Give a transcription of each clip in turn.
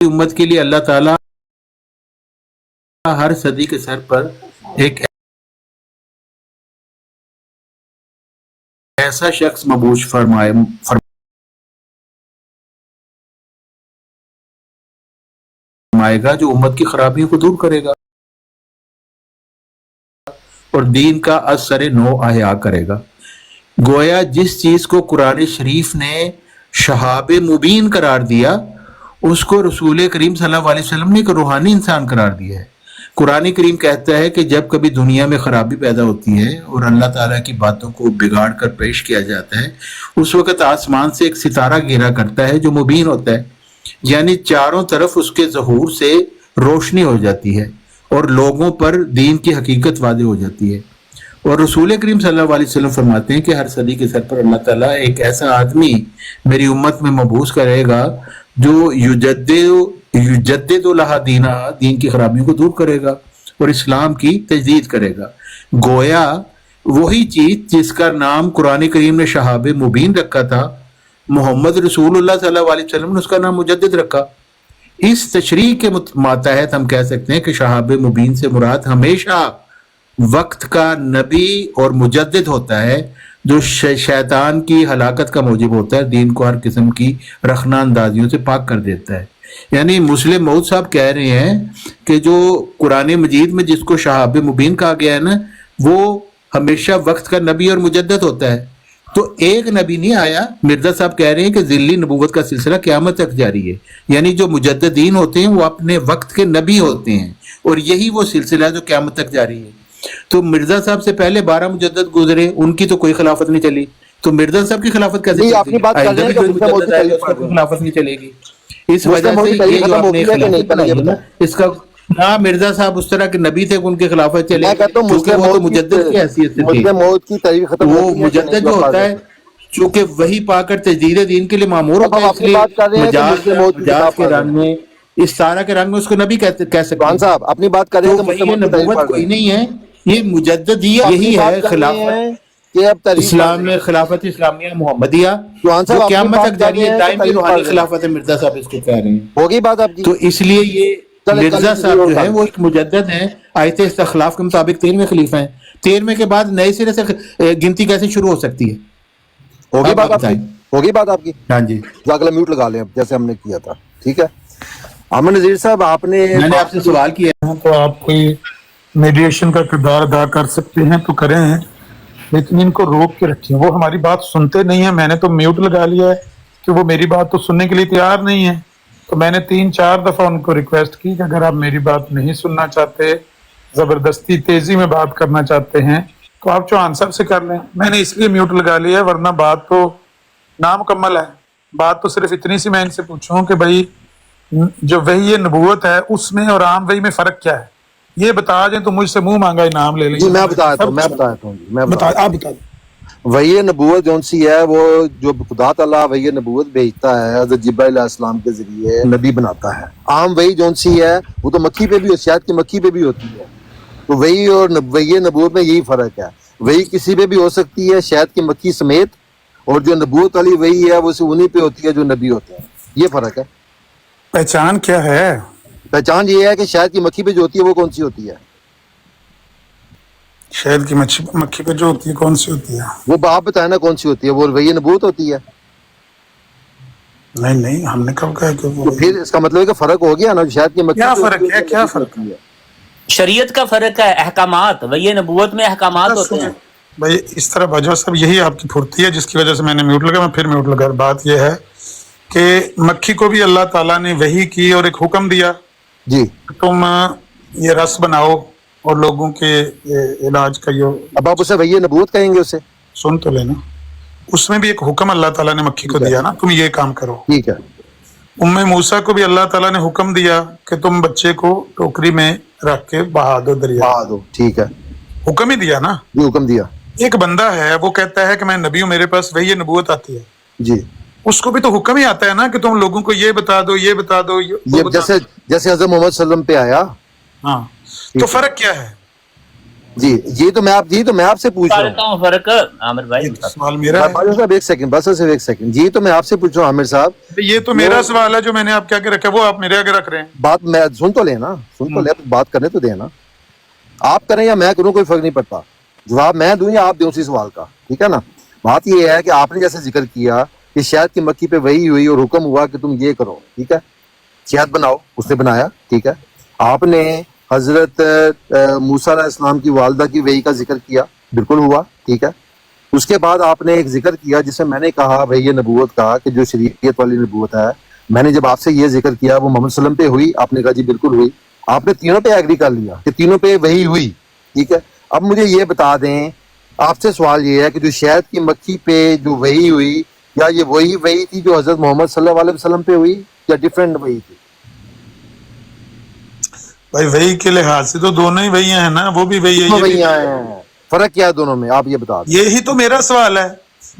امت کے لیے اللہ تعالیٰ ہر صدی کے سر پر ایک ایسا شخص مبعوث فرمائے گا جو امت کی خرابیوں کو دور کرے گا اور دین کا اثر نو احیا کرے گا۔ گویا جس چیز کو قرآن شریف نے شہاب مبین قرار دیا اس کو رسول کریم صلی اللہ علیہ وسلم نے ایک روحانی انسان قرار دیا ہے۔ قرآن کریم کہتا ہے کہ جب کبھی دنیا میں خرابی پیدا ہوتی ہے اور اللہ تعالیٰ کی باتوں کو بگاڑ کر پیش کیا جاتا ہے، اس وقت آسمان سے ایک ستارہ گرا کرتا ہے جو مبین ہوتا ہے، یعنی چاروں طرف اس کے ظہور سے روشنی ہو جاتی ہے اور لوگوں پر دین کی حقیقت واضح ہو جاتی ہے۔ اور رسول کریم صلی اللہ علیہ وسلم فرماتے ہیں کہ ہر صدی کے سر پر اللہ تعالیٰ ایک ایسا آدمی میری امت میں مبعوث کرے گا جو یجدد لہا دینہ، دین کی خرابیوں کو دور کرے گا اور اسلام کی تجدید کرے گا۔ گویا وہی چیز جس کا نام قرآن کریم نے شہاب مبین رکھا تھا، محمد رسول اللہ صلی اللہ علیہ وسلم نے اس کا نام مجدد رکھا۔ اس تشریح کے ماتحت ہم کہہ سکتے ہیں کہ شہاب مبین سے مراد ہمیشہ وقت کا نبی اور مجدد ہوتا ہے جو شیطان کی ہلاکت کا موجب ہوتا ہے، دین کو ہر قسم کی رخنہ اندازیوں سے پاک کر دیتا ہے۔ یعنی مسلم موعود صاحب کہہ رہے ہیں کہ جو قرآن مجید میں جس کو شہاب مبین کہا گیا ہے نا، وہ ہمیشہ وقت کا نبی اور مجدد ہوتا ہے۔ تو ایک نبی نہیں آیا، مرزا صاحب کہہ رہے ہیں کہ ذلی نبوت کا سلسلہ قیامت تک جاری ہے، یعنی جو مجددین ہوتے ہیں وہ اپنے وقت کے نبی ہوتے ہیں، اور یہی وہ سلسلہ جو قیامت تک جاری ہے۔ تو مرزا صاحب سے پہلے 12 مجدد گزرے، ان کی تو کوئی خلافت نہیں چلی، تو مرزا صاحب کی خلافت کیسے چلے گی؟ آئندہ بھی کوئی مجدد آئے گا، اس کی خلافت نہیں چلے گی۔ اس وجہ سے یہ جو آپ نے خلافت بنائی ہے نا، اس کا نہ مرزا صاحب اس طرح کے نبی تھے کہ ان کی خلافت چلے گی، کیونکہ وہ تو مجدد کی حیثیت سے تھے۔ وہ مجدد جو ہوتا ہے چونکہ وہی پا کر تجدید دین کے لیے مامور ہوتا ہے، اس لیے مجاز کے رنگ میں، اس طرح کے رنگ میں اس کو نبی کہہ سکتے ہیں۔ صاحب اپنی بات کر رہے ہیں تو یہ نبوت کوئی نہیں ہے، یہ مجددیہ یہی ہے، خلافت اسلام میں خلافت اسلامیہ محمدیہ جو قیامت تک جاری ہے، دائمی روحانی خلافت ہے، مرزا صاحب اس کو کہہ رہے ہیں۔ ہوگی بات آپ کی؟ تو اس لیے یہ مرزا صاحب جو ہے وہ ایک مجدد ہیں، آیت استخلاف کے مطابق 13ویں خلیفہ ہیں۔ 13ویں کے بعد نئے سرے سے گنتی کیسے شروع ہو سکتی ہے؟ ہوگی بات آپ کی؟ ہوگی بات آپ کی؟ ہاں جی، اگلا میوٹ لگا لیں جیسے ہم نے کیا تھا، ٹھیک ہے؟ امن نذیر صاحب، آپ نے میں نے آپ سے سوال کیا ہے تو آپ کوئی میڈیشن کا کردار ادا کر سکتے ہیں تو کریں، لیکن ان کو روک کے رکھیں۔ وہ ہماری بات سنتے نہیں ہیں، میں نے تو میوٹ لگا لیا ہے کہ وہ میری بات تو سننے کے لیے تیار نہیں ہے، تو میں نے 3-4 دفعہ ان کو ریکویسٹ کی کہ اگر آپ میری بات نہیں سننا چاہتے، زبردستی تیزی میں بات کرنا چاہتے ہیں تو آپ چوہان صاحب سے کر لیں۔ میں نے اس لیے میوٹ لگا لیا ہے، ورنہ بات تو نامکمل ہے۔ بات تو صرف اتنی سی میں ان سے پوچھوں کہ بھائی جو وحی نبوت ہے اس میں اور عام وحی میں فرق کیا ہے، یہ بتا دیں تو مجھ سے منہ مانگا انعام لے لیں۔ جی میں بتاتا ہوں آپ بتا دیں۔ وحی نبوت جون سی ہے، وہ جو خدا تعالیٰ وحی نبوت بھیجتا ہے حضرت جبرائیل علیہ السلام کے ذریعے نبی بناتا ہے۔ عام وحی جون سی ہے وہ تو مکھی پہ بھی، شاید کی مکھی پہ بھی ہوتی ہے۔ تو وحی اور وحی نبوت میں یہی فرق ہے، وحی کسی پہ بھی ہو سکتی ہے شاید کی مکھی سمیت، اور جو نبوت والی وحی ہے وہ صرف انہی پہ ہوتی ہے جو نبی ہوتے ہیں۔ یہ فرق ہے۔ پہچان کیا ہے؟ پہچان یہ ہے کہ شاید کی مکھی پہ جو ہوتی ہے وہ کون سی ہوتی ہے؟ شہد کی مکھی پہ جو ہوتی ہے کون سی ہوتی ہے؟ وہ آپ بتائیں نا کون سی ہوتی ہے؟ وہ وحی نبوت ہوتی ہے۔ نہیں ہم نے کب کہا کہ وہ، پھر اس کا مطلب ہے کہ فرق ہو گیا نا، شاید کی مکھی کیا پہ فرق ہوتی ہے؟ کیا فرق ہے؟ شریعت کا فرق ہے، احکامات، وہی نبوت میں احکامات ہوتے ہیں۔ بھائی اس طرح باجوہ صاحب یہی آپ کی پھرتی ہے جس کی وجہ سے میں نے میوٹ لگا، میں پھر میوٹ لگا۔ بات یہ ہے کہ مکھی کو بھی اللہ تعالیٰ نے وحی کی اور ایک حکم دیا، جی تم یہ رس بناؤ اور لوگوں کے علاج کا یہ، اب آپ اسے وحی نبوت کہیں گے اسے؟ سن تو لینا، اس میں بھی ایک حکم اللہ تعالیٰ نے مکھی کو دیا نا، تم یہ کام کرو۔ ٹھیک ہے۔ ام موسیٰ کو بھی اللہ تعالیٰ نے حکم دیا کہ تم بچے کو ٹوکری میں رکھ کے بہا دو دریا۔ بہا دو، ٹھیک ہے، حکم ہی دیا نا۔ یہ حکم دیا۔ ایک بندہ ہے وہ کہتا ہے کہ میں نبی ہوں، میرے پاس وحی نبوت آتی ہے، جی اس کو بھی تو حکم ہی آتا ہے نا کہ تم لوگوں کو یہ بتا دو، یہ بتا دو، یہ جیسے حضرت محمد صلی اللہ علیہ وسلم پہ آیا۔ ہاں تو فرق کیا ہے؟ جی یہ تو میں آپ سے پوچھ رہا ہوں۔ فرق عامر بھائی، سوال میرا ہے، صاحب ایک سیکنڈ، بس صرف ایک سیکنڈ، جی تو میں آپ سے پوچھ رہا ہوں عامر صاحب، یہ تو میرا سوال ہے جو میں نے آپ کیا کے رکھا، وہ آپ میرے آگے رکھ رہے ہیں۔ بات میں سن تو لینا، بات کرنے تو دینا، آپ کریں یا میں کروں کوئی فرق نہیں پڑتا، جواب میں دوں یا آپ دیں اسی سوال کا، ٹھیک ہے نا۔ بات یہ ہے کہ آپ نے جیسے ذکر کیا کہ شہد کی مکھی پہ وحی ہوئی اور حکم ہوا کہ تم یہ کرو، ٹھیک ہے، شہد بناؤ، اس نے بنایا، ٹھیک ہے۔ آپ نے حضرت موسیٰ علیہ السلام کی والدہ کی وحی کا ذکر کیا، بالکل ہوا، ٹھیک ہے۔ اس کے بعد آپ نے ایک ذکر کیا جسے میں نے کہا وحی نبوت کا، کہ جو شریعت والی نبوت ہے، میں نے جب آپ سے یہ ذکر کیا وہ محمد صلی اللہ علیہ وسلم پہ ہوئی، آپ نے کہا جی بالکل ہوئی۔ آپ نے تینوں پہ ایگری کر لیا کہ تینوں پہ وہی ہوئی, ٹھیک ہے. اب مجھے یہ بتا دیں, آپ سے سوال یہ ہے کہ جو شہد کی مکھی پہ جو وہی ہوئی, یا یہ وہی تھی جو حضرت محمد صلی اللہ علیہ وسلم پہ ہوئی, یا ڈیفرنٹ وہی تھی؟ بھائی وہی کے لحاظ سے تو دونوں ہی وہی ہیں نا, وہ بھی وہی ہے, یہ بھی. فرق کیا ہے دونوں میں, آپ یہ بتا دیں. یہی تو میرا سوال ہے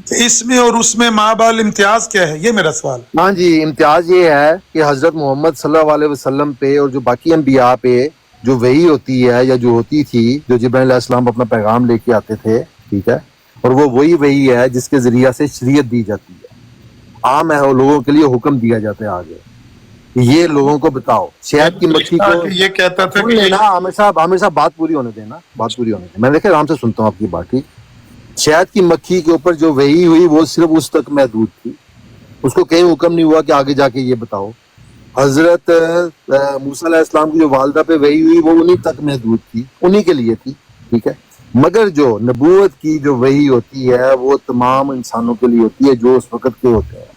کہ اس میں اور اس میں مابعد امتیاز کیا ہے, یہ میرا سوال ہے. ہاں جی, امتیاز یہ ہے کہ حضرت محمد صلی اللہ علیہ وسلم پہ اور جو باقی انبیاء پہ جو وحی ہوتی ہے یا جو ہوتی تھی, جو جبرائیل علیہ السلام اپنا پیغام لے کے آتے تھے, ٹھیک ہے, اور وہ وہی وحی ہے جس کے ذریعہ سے شریعت دی جاتی ہے, عام ہے لوگوں کے لیے حکم دیا جاتا ہے آگے کہ یہ لوگوں کو بتاؤ. شہد کی مکھی کو یہ کہتا تھا سن کہ لینا, عامر صاحب بات پوری ہونے دینا, بات پوری ہونے دینا. میں دیکھیں آرام سے سنتا ہوں آپ کی بات. ٹھیک, شہد کی مکھی کے اوپر جو وحی ہوئی وہ صرف اس تک محدود تھی, اس کو کہیں حکم نہیں ہوا کہ آگے جا کے یہ بتاؤ. حضرت موسیٰ علیہ السلام کی جو والدہ پہ وحی ہوئی وہ انہی تک محدود تھی, انہی کے لیے تھی, ٹھیک ہے. مگر جو نبوت کی جو وحی ہوتی ہے وہ تمام انسانوں کے لیے ہوتی ہے جو اس وقت کے ہوتے ہیں.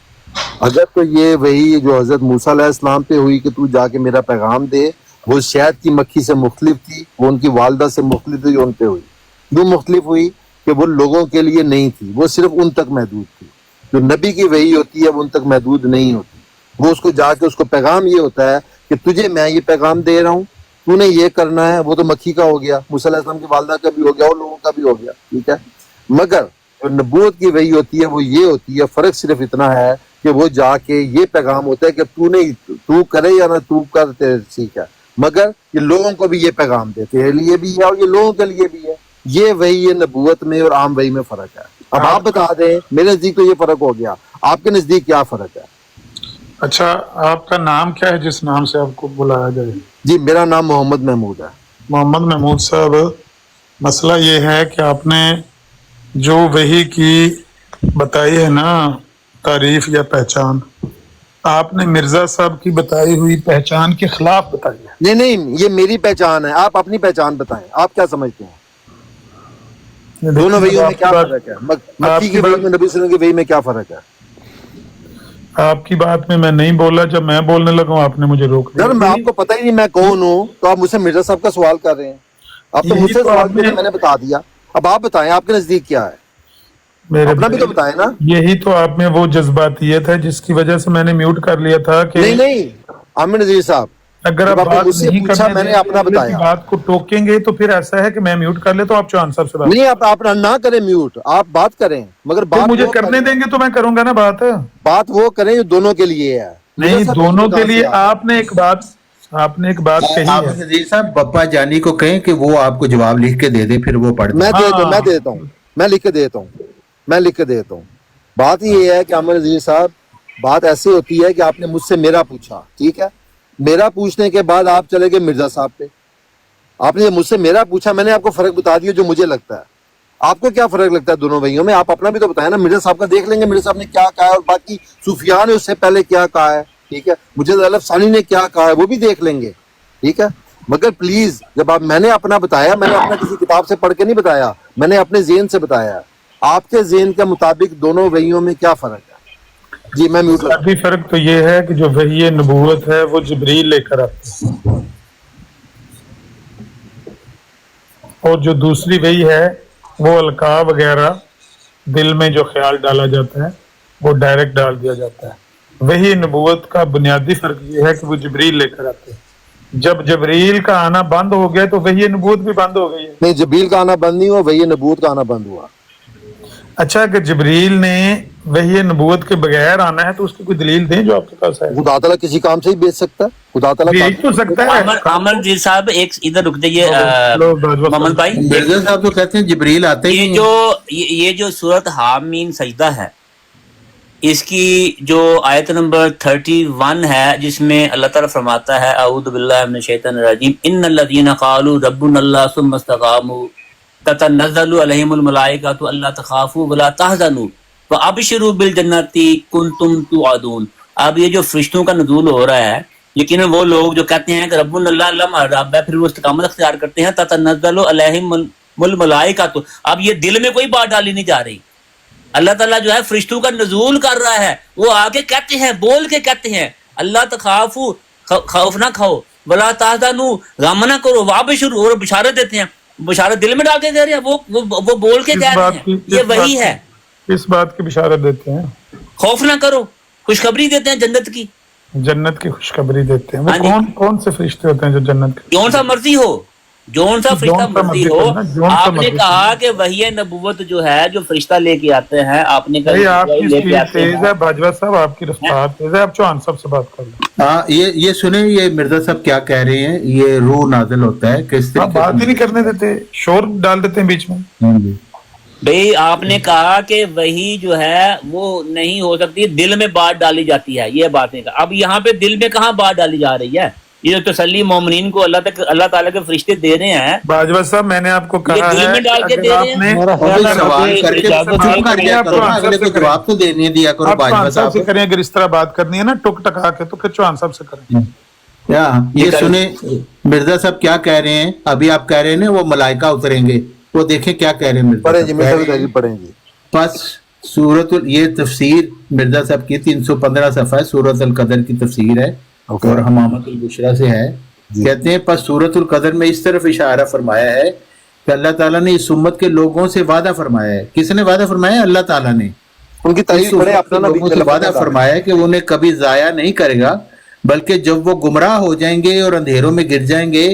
اگر تو یہ وحی جو حضرت موسیٰ علیہ السلام پہ ہوئی کہ تو جا کے میرا پیغام دے, وہ شہد کی مکھی سے مختلف تھی, وہ ان کی والدہ سے مختلف تھی جو ان پہ ہوئی. کیوں مختلف ہوئی؟ کہ وہ لوگوں کے لیے نہیں تھی, وہ صرف ان تک محدود تھی. جو نبی کی وحی ہوتی ہے وہ ان تک محدود نہیں ہوتی, وہ اس کو جا کے اس کو پیغام یہ ہوتا ہے کہ تجھے میں یہ پیغام دے رہا ہوں, تو نے یہ کرنا ہے. وہ تو مکھی کا ہو گیا, موسیٰ علیہ السلام کی والدہ کا بھی ہو گیا اور لوگوں کا بھی ہو گیا, ٹھیک ہے. مگر جو نبوت کی وحی ہوتی ہے وہ یہ ہوتی ہے, فرق صرف اتنا ہے کہ وہ جا کے یہ پیغام ہوتا ہے کہ تو کرے یا نہ تو کر, ٹھیک ہے, مگر یہ لوگوں کو بھی یہ پیغام دے, تیرے لیے بھی ہے اور یہ لوگوں کے لیے بھی ہے. یہ وحی یہ نبوت میں اور عام وحی میں فرق ہے. اب آپ بتا دیں, میرے نزدیک تو یہ فرق ہو گیا, آپ کے نزدیک کیا فرق ہے؟ اچھا آپ کا نام کیا ہے جس نام سے آپ کو بلایا جائے؟ جی میرا نام محمد محمود ہے. محمد محمود صاحب, مسئلہ یہ ہے کہ آپ نے جو وحی کی بتائی ہے نا تعریف یا پہچان, آپ نے مرزا صاحب کی بتائی ہوئی پہچان کے خلاف بتائی ہے. نہیں, یہ میری پہچان ہے, آپ اپنی پہچان بتائیں, آپ کیا سمجھتے ہیں دونوں وحیوں میں کیا فرق ہے؟ مکی کی وحی میں, نبی صلی اللہ علیہ وسلم کی وحی میں کیا فرق ہے؟ آپ کی بات میں نہیں بولا, جب میں بولنے لگا آپ نے مجھے روک سر دیا. میں آپ کو پتہ ہی نہیں میں کون ہوں, تو آپ مجھ سے مرزا صاحب کا سوال کر رہے ہیں. آپ تو مجھ سے سوال کر رہے ہیں, میں نے بتا دیا. اب آپ بتائیں آپ کے نزدیک کیا ہے, اپنا بھی تو بتائیں نا. یہی تو آپ میں وہ جذباتیت ہے جس کی وجہ سے میں نے میوٹ کر لیا تھا کہ نہیں عامر نذیر صاحب, اگر جب آپ آپ نے بات مجھ سے نہیں پوچھا کرنے میں نے دیں اپنا گے, بتایا. بات کو ٹوکیں گے تو پھر ایسا ہے کہ میں میوٹ کر لیتا ہوں, آپ چوہان صاحب سے بات. نہیں, آپ نہ کریں میوٹ, آپ بات کریں, مگر تو بات مجھے وہ کرنے کریں, دیں گے تو میں کروں گا نا بات. بات وہ کریں جو دونوں کے لیے ہے. نہیں, دونوں کے لیے آپ نے ایک بات کہی آپ ہے. نذیر صاحب بپا جانی کو کہیں کہ وہ آپ کو جواب لکھ کے دے دے, پھر وہ پڑھ دیں. میں دیتا ہوں, میں لکھ کے دیتا ہوں. بات یہ ہے کہ عامر نذیر صاحب, بات ایسی ہوتی ہے کہ آپ نے مجھ سے میرا پوچھا, ٹھیک ہے, میرا پوچھنے کے بعد آپ چلے گئے مرزا صاحب پہ. آپ نے مجھ سے میرا پوچھا, میں نے آپ کو فرق بتا دیا جو مجھے لگتا ہے. آپ کو کیا فرق لگتا ہے دونوں وحیوں میں؟ آپ اپنا بھی تو بتائیں نا. مرزا صاحب کا دیکھ لیں گے مرزا صاحب نے کیا کہا ہے, اور باقی صوفیاء نے اس سے پہلے کیا کہا ہے, ٹھیک ہے. مجھے الف ثانی نے کیا کہا ہے وہ بھی دیکھ لیں گے, ٹھیک ہے. مگر پلیز جب میں نے اپنا بتایا, میں نے اپنا کسی کتاب سے پڑھ کے نہیں بتایا, میں نے اپنے ذہن سے بتایا. آپ کے ذہن کے مطابق دونوں وحیوں میں کیا فرق ہے؟ جی میں میوٹ کافی فرق تو یہ ہے کہ جو وحی نبوت ہے وہ جبریل لے کر آتے ہیں, اور جو دوسری وحی ہے وہ القاء وغیرہ دل میں جو خیال ڈالا جاتا ہے وہ ڈائریکٹ ڈال دیا جاتا ہے. وحی نبوت کا بنیادی فرق یہ ہے کہ وہ جبریل لے کر آتے ہیں. جب جبریل کا آنا بند ہو گیا تو وحی نبوت بھی بند ہو گئی ہے. نہیں, جبریل کا آنا بند نہیں ہوا, وحی نبوت کا آنا بند ہوا. اچھا, کہ جبریل نے وحی نبوت کے بغیر آنا ہے تو اس کی کوئی دلیل دیں جو آپ کے پاس ہے. خدا تعالیٰ کسی کام سے ہی بیچ سکتا ہے, خدا تعالیٰ بیچ تو سکتا ہے. عامر جی صاحب ایک ادھر رک جائیے محمد بھائی. مرزا صاحب تو کہتے ہیں جبریل آتے ہی یہ جو سورت حامیم سجدہ ہے, اس کی جو آیت نمبر 31 ہے جس میں اللہ تعالیٰ فرماتا ہے اعوذ باللہ من الشیطان الرجیم ان الذین قالوا ربنا اللہ ثم استقاموا تتنزل علیہم الملائکۃ الا تخافوا ولا تحزنوا وابشروا بالجنۃ کنتم توعدون. اب یہ جو فرشتوں کا نزول ہو رہا ہے, یقیناً وہ لوگ جو کہتے ہیں کہ ربنا اللہ اللہ ہمارا رب ہے, پھر وہ استقامت اختیار کرتے ہیں, تتنزل علیہم الملائکۃ. اب یہ دل میں کوئی بات ڈالی نہیں جا رہی, اللہ تعالیٰ جو ہے فرشتوں کا نزول کر رہا ہے, وہ آ کے کہتے ہیں, بول کے کہتے ہیں اللہ تخافو, خوف نہ کھاؤ, ولا تحزنوا غم نہ کرو وابشروا اور بشارت دیتے ہیں. بشارت دل میں ڈال کے دے رہے ہیں, وہ بول کے کہہ رہے ہیں, یہ وہی ہے. اس بات کی بشارت دیتے ہیں, خوف نہ کرو, خوشخبری دیتے ہیں جنت کی, جنت کی خوشخبری دیتے ہیں. وہ کون سے فرشتے ہوتے ہیں جو جنت کی؟ جون سا مرضی ہو, جون سا فرشتہ مرضی ہو. آپ نے کہا کہ وحی نبوت جو ہے جو فرشتہ لے کے آتے ہیں, آپ نے کہا آپ کی سپیڈ تیز ہے باجوہ صاحب, آپ کی رفتار تیز ہے. آپ چوہان صاحب سے بات کر لیں. ہاں یہ سنیں یہ مرزا صاحب کیا کہہ رہے ہیں. یہ روح نازل ہوتا ہے کس طرح, بات ہی نہیں کرنے دیتے, شور ڈال دیتے ہیں بیچ میں. بھئی آپ نے کہا کہ وہی جو ہے وہ نہیں ہو سکتی, دل میں بات ڈالی جاتی ہے, یہ بات نہیں. اب یہاں پہ دل میں کہاں بات ڈالی جا رہی ہے؟ یہ جو تسلی مومنین کو اللہ تعالیٰ کے فرشتے دے رہے ہیں, باجوہ صاحب میں نے آپ کو کہا دل میں ڈال کے دے رہے ہیں. سوال کر کے اگلے کو جواب تو دینے دیا کرو. چوہان صاحب سے کریں, اگر اس طرح بات کرنی ہے نا ٹک ٹکا کے, تو پھر چوہان صاحب سے کریں. یہ سنیں مرزا صاحب کیا کہہ رہے ہیں. ابھی آپ کہہ رہے ہیں وہ ملائکہ اتریں گے, وہ دیکھیں کیا کہہ رہے ہیں پڑھیں جی. بس سورت یہ تفسیر مرزا صاحب کی 315 صفحہ ہے, سورت القدر کی تفسیر ہے اور حمامت البشرا سے ہے. کہتے ہیں پس سورت القدر میں اس طرف اشارہ فرمایا ہے کہ اللہ تعالیٰ نے اس امت کے لوگوں سے وعدہ فرمایا ہے. کس نے وعدہ فرمایا ہے؟ اللہ تعالیٰ نے. ان کی تعریف پڑھیں, اپنا لوگوں سے وعدہ فرمایا ہے کہ انہیں کبھی ضائع نہیں کرے گا, بلکہ جب وہ گمراہ ہو جائیں گے اور اندھیروں میں گر جائیں گے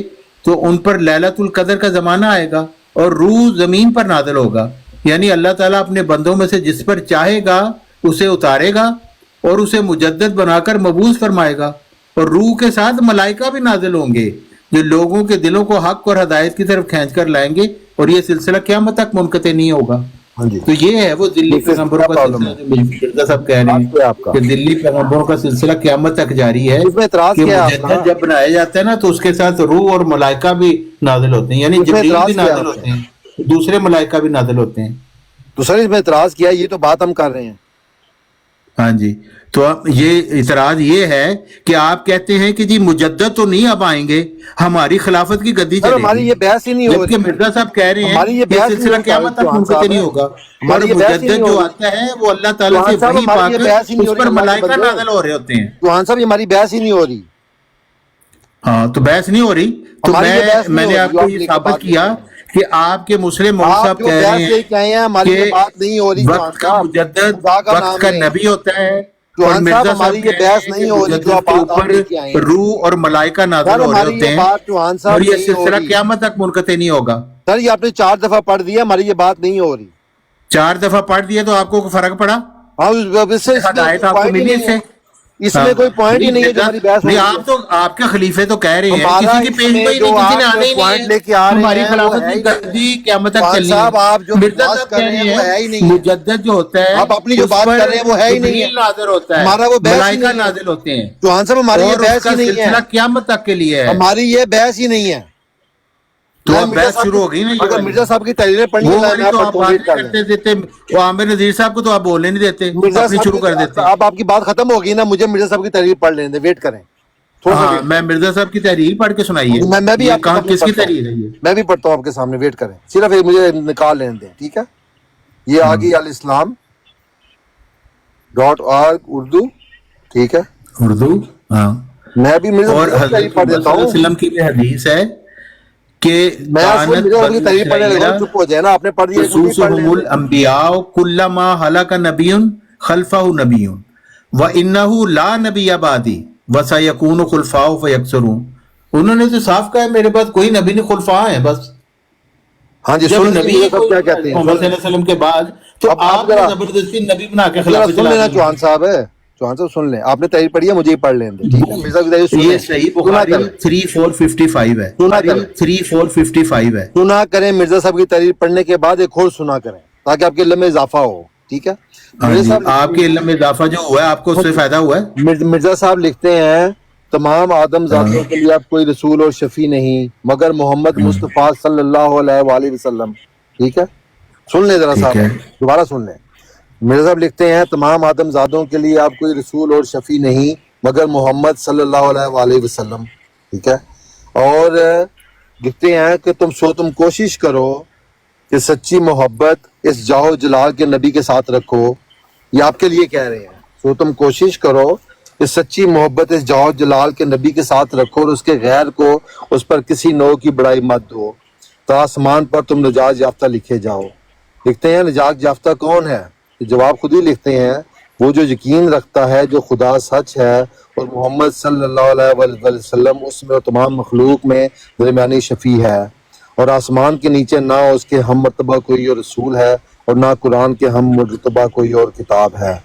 تو ان پر لیلۃ القدر کا زمانہ آئے گا اور روح زمین پر نازل ہوگا. یعنی اللہ تعالیٰ اپنے بندوں میں سے جس پر چاہے گا اسے اتارے گا اور اسے مجدد بنا کر مبعوث فرمائے گا, اور روح کے ساتھ ملائکہ بھی نازل ہوں گے جو لوگوں کے دلوں کو حق اور ہدایت کی طرف کھینچ کر لائیں گے, اور یہ سلسلہ قیامت تک منقطع نہیں ہوگا. تو یہ ہے وہ دلی پیغمبروں کا سلسلہ جو مرزا صاحب کہہ رہے ہیں کہ دلی پیغمبروں کا سلسلہ قیامت تک جاری ہے. کہ مجدد جب بنایا جاتا ہے نا تو اس کے ساتھ روح اور ملائکہ بھی نازل ہوتے ہیں, یعنی جبریل بھی نازل ہوتے ہیں, دوسرے ملائکہ بھی نازل ہوتے ہیں. تو سر اس میں اعتراض کیا, یہ تو بات ہم کر رہے ہیں. ہاں جی, تو یہ اعتراض یہ ہے کہ آپ کہتے ہیں کہ جی مجدد تو نہیں اب آئیں گے, ہماری خلافت کی گدی چلے گی. ہماری یہ بحث ہی نہیں ہو رہی. جبکہ مرزا صاحب کہہ رہے ہیں کہ سلسلہ قیامت تک منقطع نہیں ہوگا, اور مجدد جو آتا ہے وہ اللہ تعالیٰ سے وحی پا کر اس پر ملائکہ نازل ہو رہے ہوتے ہیں. چوہان صاحب یہ ہماری بحث ہی نہیں ہو رہی. ہاں تو بحث نہیں ہو رہی, تو میں نے آپ کو یہ ثابت کیا کہ آپ کے مسلم مول صاحب کہہ رہے ہیں کہ وقت کا مجدد وقت کا نبی ہوتا ہے, اور مرزا صاحب کہہ رہے ہیں کہ مجدد کے اوپر روح اور ملائکہ نازل ہو رہے ہوتے ہیں, اور یہ سلسلہ قیامت تک منقطع نہیں ہوگا. سر یہ آپ نے 4 دفعہ پڑھ دیا, ہماری یہ بات نہیں ہو رہی. 4 دفعہ پڑھ دیا تو آپ کو فرق پڑا؟ ہدایت آپ کو ملی اس سے؟ اس میں کوئی پوائنٹ ہی نہیں ہے جو ہماری بحث نہیں. آپ تو آپ کے خلیفے تو کہہ رہے ہیں کسی کی پیش گوئی نہیں, کسی نے آنے ہی نہیں ہے, ہماری خلافت کی گدی قیامت تک چلنی ہے. مرزا صاحب کہہ رہے ہیں مجدد جو ہوتا ہے آپ اپنی جو بات کر رہے ہیں وہ ہے ہی نہیں ہے, نازل ہوتا ہے, ہمارا وہ ملائکہ نازل ہوتے ہیں. چوہان صاحب ہماری یہ بحث ہی نہیں ہے, سلسلہ قیامت تک کے لیے ہے, ہماری یہ بحث ہی نہیں ہے. تو اب بحث شروع ہو گئی نا. اگر مرزا صاحب کی تحریریں پڑھنی ہے تو آپ بات کرتے دیتے, وہ عامر نذیر صاحب کو تو آپ بولنے نہیں دیتے, اپنی شروع کر دیتے. اب آپ کی بات ختم ہوگی نا, مجھے مرزا صاحب کی تحریر پڑھ لینے دیں, ویٹ کریں. ہاں میں مرزا صاحب کی تحریر پڑھ کے سنائیے. میں بھی کہاں کس کی تحریر ہے؟ میں بھی پڑھتا ہوں آپ کے سامنے, ویٹ کریں, صرف مجھے نکال لینے دیں, ٹھیک ہے. یہ آگی الاسلام .org اردو, ٹھیک ہے, اردو. ہاں میں بھی مرزا صاحب کی تحریر پڑھ دیتا ہوں. وسلم کی حدیث ہے کہ خصوصهم الانبیاء کلما ہلک نبی خلفہ نبی وانہ لا نبی بعدی وسیکون خلفاء فیکثرون. انہوں نے تو صاف کہا ہے میرے بعد کوئی نبی نہیں, خلفاء ہیں بس. ہاں جی, جب نبی کیا کہتے ہیں محمد صلی اللہ علیہ وسلم کے بعد, تو آپ کو زبردستی نبی بنا کے خلافت سن لینا. چوہان صاحب سن لیں, آپ نے تحریر پڑھی ہے, مجھے ہی پڑھ لیں دیں, ٹھیک ہے. مرزا کی تحریر یہ صحیح بخاری 3455 ہے, 3455 ہے. سنا کریں مرزا صاحب کی تحریر پڑھنے کے بعد ایک اور سنا کریں, تاکہ آپ کے علم میں اضافہ ہو, ٹھیک ہے. آپ کے علم میں اضافہ جو ہوا ہے آپ کو اس سے فائدہ ہوا ہے. مرزا صاحب لکھتے ہیں تمام آدم ذاتوں کے لیے اب کوئی رسول اور شفیع نہیں مگر محمد مصطفیٰ صلی اللہ علیہ وآلہ وسلم, ٹھیک ہے. سن لیں ذرا صاحب, دوبارہ سن لیں. مرزا صاحب لکھتے ہیں تمام آدم زادوں کے لیے اب کوئی رسول اور شفیع نہیں مگر محمد صلی اللہ علیہ وآلہ وسلم, ٹھیک ہے. اور لکھتے ہیں کہ تم کوشش کرو کہ سچی محبت اس جاہ و جلال کے نبی کے ساتھ رکھو. یہ آپ کے لیے کہہ رہے ہیں, تم کوشش کرو کہ سچی محبت اس جاؤ جلال کے نبی کے ساتھ رکھو اور اس کے غیر کو اس پر کسی نوع کی بڑائی مت دو، تا آسمان پر تم نجات یافتہ لکھے جاؤ۔ لکھتے ہیں نجات یافتہ کون ہے؟ جواب خود ہی لکھتے ہیں، وہ جو یقین رکھتا ہے جو خدا سچ ہے اور محمد صلی اللہ علیہ وآلہ وسلم اس میں اور تمام مخلوق میں درمیانی شفیع ہے، اور آسمان کے نیچے نہ اس کے ہم مرتبہ کوئی اور رسول ہے اور نہ قرآن کے ہم مرتبہ کوئی اور کتاب ہے،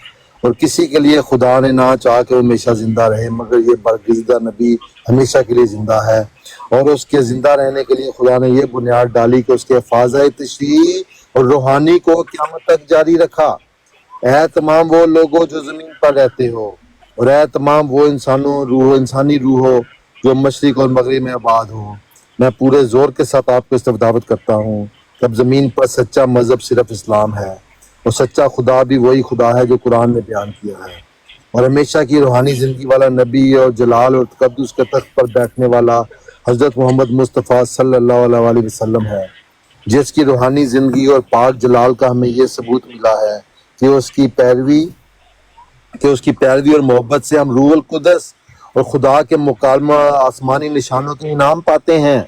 اور کسی کے لیے خدا نے نہ چاہ کہ وہ ہمیشہ زندہ رہے مگر یہ برگزیدہ نبی ہمیشہ کے لیے زندہ ہے، اور اس کے زندہ رہنے کے لیے خدا نے یہ بنیاد ڈالی کہ اس کے فاضل تشریح اور روحانی کو قیامت تک جاری رکھا۔ اے تمام وہ لوگوں جو زمین پر رہتے ہو، اور اے تمام وہ انسانی روحو جو مشرق اور مغرب میں آباد ہو، میں پورے زور کے ساتھ آپ کو اس طرف دعوت کرتا ہوں کہ اب زمین پر سچا مذہب صرف اسلام ہے، اور سچا خدا بھی وہی خدا ہے جو قرآن میں بیان کیا ہے، اور ہمیشہ کی روحانی زندگی والا نبی اور جلال اور تقدس کے تخت پر بیٹھنے والا حضرت محمد مصطفیٰ صلی اللہ علیہ وسلم ہے، جس کی روحانی زندگی اور پاک جلال کا ہمیں یہ ثبوت ملا ہے کہ اس کی پیروی اور محبت سے ہم روح القدس اور خدا کے مکالمہ آسمانی نشانوں کے انعام پاتے ہیں۔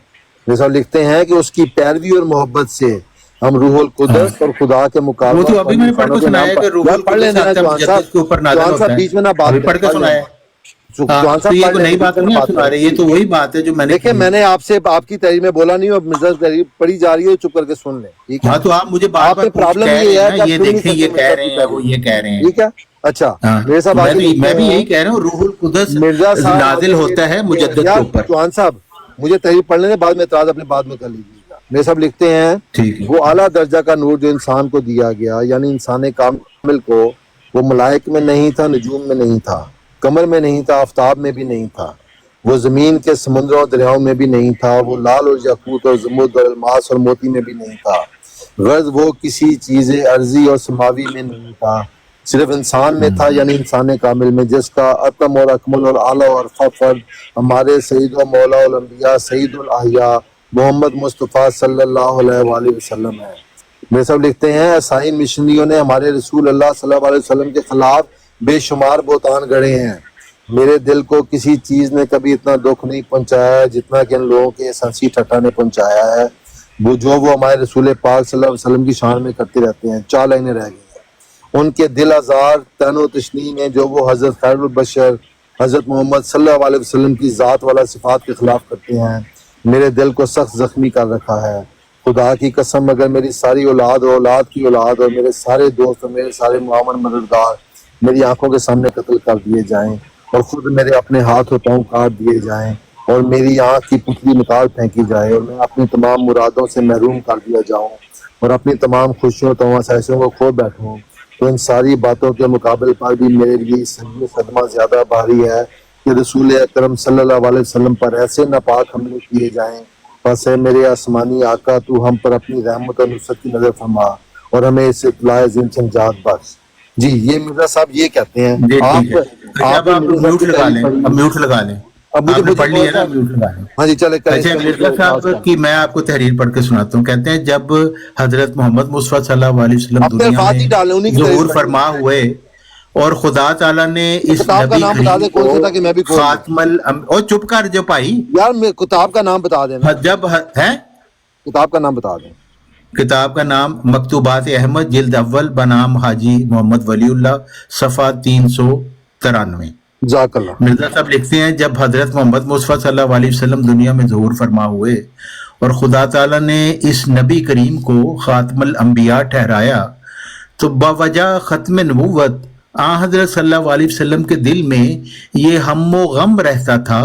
جیسا لکھتے ہیں کہ اس کی پیروی اور محبت سے ہم روح القدس اور خدا کے مکالمہ وہ تو ابھی میں نے پڑھ کے سنایا کہ روح القدس آتا ہے مجدد کے اوپر نازل ہوتا ہے، بیچ میں نہ بات ابھی پڑھ کے سنایا۔ ہاں، تو یہ تو نئی بات نہیں آپ سنا رہے، یہ تو وہی بات ہے جو میں نے دیکھیں میں نے آپ سے آپ کی تحریر میں بولا نہیں، اب مرزا تحریر پڑھی جا رہی ہے، چپ کر کے سن لیں، ٹھیک ہے؟ ہاں تو آپ مجھے بار آپ بار پہ پرابلم کہہ یہ رہے ہے ہیں کہ آپ یہ سن نہیں دیکھیں یہ سکتے کہہ رہے ہیں وہ یہ کہہ رہے ہیں، ٹھیک ہے؟ اچھا ہاں، میرے صاحب میں بھی یہی کہہ رہا ہوں، روح القدس مرزا صاحب نازل ہوتا ہے مجدد کے اوپر۔ چوہان صاحب مجھے تحریر پڑھنے کے بعد میں اعتراض اپنے بعد میں کر لیجیے گا۔ میرے صاحب لکھتے ہیں ٹھیک ہے، وہ اعلیٰ درجہ کا نور جو انسان کو دیا گیا، یعنی انسان کامل کو، وہ ملائک میں نہیں تھا، نجوم میں نہیں تھا، قمر میں نہیں تھا، آفتاب میں بھی نہیں تھا، وہ زمین کے سمندروں اور دریاؤں میں بھی نہیں تھا، وہ لال اور یاقوت اور زمرد اور الماس اور موتی میں بھی نہیں تھا، غرض وہ کسی چیز ارضی اور سماوی میں نہیں تھا، صرف انسان میں تھا، یعنی انسان کامل میں، جس کا اتم اور اکمل اور اعلیٰ اور فرد ہمارے سید و مولا الانبیاء سید الاحیاء محمد مصطفیٰ صلی اللہ علیہ وآلہ وسلم ہے۔ میرے صاحب لکھتے ہیں عیسائی مشنریوں نے ہمارے رسول اللہ صلی اللہ علیہ وسلم کے خلاف بے شمار بہتان گڑھے ہیں، میرے دل کو کسی چیز نے کبھی اتنا دکھ نہیں پہنچایا ہے جتنا کہ ان لوگوں کے اس ہنسی ٹھٹا نے پہنچایا ہے، وہ ہمارے رسول پاک صلی اللہ علیہ وسلم کی شان میں کرتے رہتے ہیں۔ 4 لائنیں رہ گئی ہیں۔ ان کے دل آزار تن و تشنی میں جو وہ حضرت خیر البشر حضرت محمد صلی اللہ علیہ وسلم کی ذات والا صفات کے خلاف کرتے ہیں، میرے دل کو سخت زخمی کر رکھا ہے۔ خدا کی قسم اگر میری ساری اولاد اور اولاد کی اولاد اور میرے سارے دوست اور میرے سارے معاون مددگار میری آنکھوں کے سامنے قتل کر دیے جائیں اور خود میرے اپنے ہاتھ اور پاؤں کاٹ دیے جائیں اور میری آنکھ کی پتلی نکال پھینکی جائے اور میں اپنی تمام مرادوں سے محروم کر دیا جاؤں اور اپنی تمام خوشیوں تماشائشوں کو کھو بیٹھوں، تو ان ساری باتوں کے مقابل پر بھی میرے لیے صدمہ زیادہ بھاری ہے کہ رسول اکرم صلی اللہ علیہ وسلم پر ایسے ناپاک حملے کیے جائیں۔ بس اے میرے آسمانی آقا، تو ہم پر اپنی رحمت اور نصرت کی نظر فرما اور ہمیں اس اطلاع زندہ نجات بخش۔ جی یہ مرزا صاحب یہ کہتے ہیں، جی ٹھیک ہے، اب آپ میوٹ لگا لیں، اب میوٹ لگا لیں، اب آپ نے مجھے پڑھ لی ہے نا، میوٹ لگا لیں۔ ہاں جی چلے اچھا مرزا صاحب کی میں آپ کو تحریر پڑھ کے سناتا ہوں، کہتے ہیں جب حضرت محمد مصطفیٰ صلی اللہ علیہ وسلم اپنے دنیا الفاظ ہی ڈالیں، انہی میں کی ظہور تحریر فرما ہوئے اور خدا تعالیٰ نے اس کتاب کا نبی نام بتا دیں کریم کون کو سا تھا کہ میں بھی کھول لوں۔ خاتم اور چپ کر جو بھائی، یار میں کتاب کا نام بتا دینا، جب ہے کتاب کا نام بتا دیں۔ کتاب کا نام مکتوبات احمد جلد اول بنام حاجی محمد ولی اللہ، صفحہ 393۔ جزاک اللہ۔ مرزا صاحب لکھتے ہیں جب حضرت محمد مصطفیٰ صلی اللہ علیہ وسلم دنیا میں ظہور فرما ہوئے اور خدا تعالیٰ نے اس نبی کریم کو خاتم الانبیاء ٹھہرایا تو باوجہ ختم نبوت حضرت صلی اللہ علیہ وسلم کے دل میں یہ ہم و غم رہتا تھا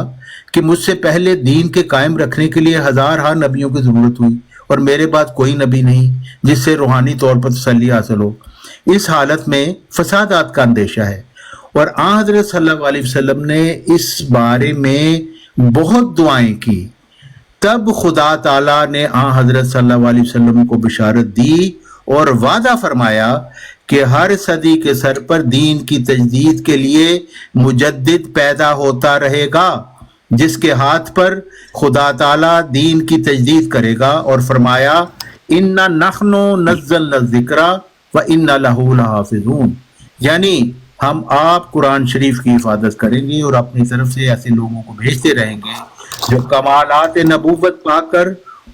کہ مجھ سے پہلے دین کے قائم رکھنے کے لیے ہزارہا نبیوں کی ضرورت ہوئی اور میرے بعد کوئی نبی نہیں جس سے روحانی طور پر تسلی حاصل ہو۔ اس حالت میں فسادات کا اندیشہ ہے، اور حضرت صلی اللہ علیہ وسلم نے اس بارے میں بہت دعائیں کی۔ تب خدا تعالیٰ نے حضرت صلی اللہ علیہ وسلم کو بشارت دی اور وعدہ فرمایا کہ ہر صدی کے سر پر دین کی تجدید کے لیے مجدد پیدا ہوتا رہے گا جس کے ہاتھ پر خدا تعالیٰ دین کی تجدید کرے گا، اور فرمایا اِنَّا نَحْنُ نَزَّلْنَا الذِّكْرَ وَإِنَّا لَهُ لَحَافِظُونَ، یعنی ہم آپ قرآن شریف کی حفاظت کریں گے اور اپنی طرف سے ایسے لوگوں کو بھیجتے رہیں گے جو کمالات نبوت پا کر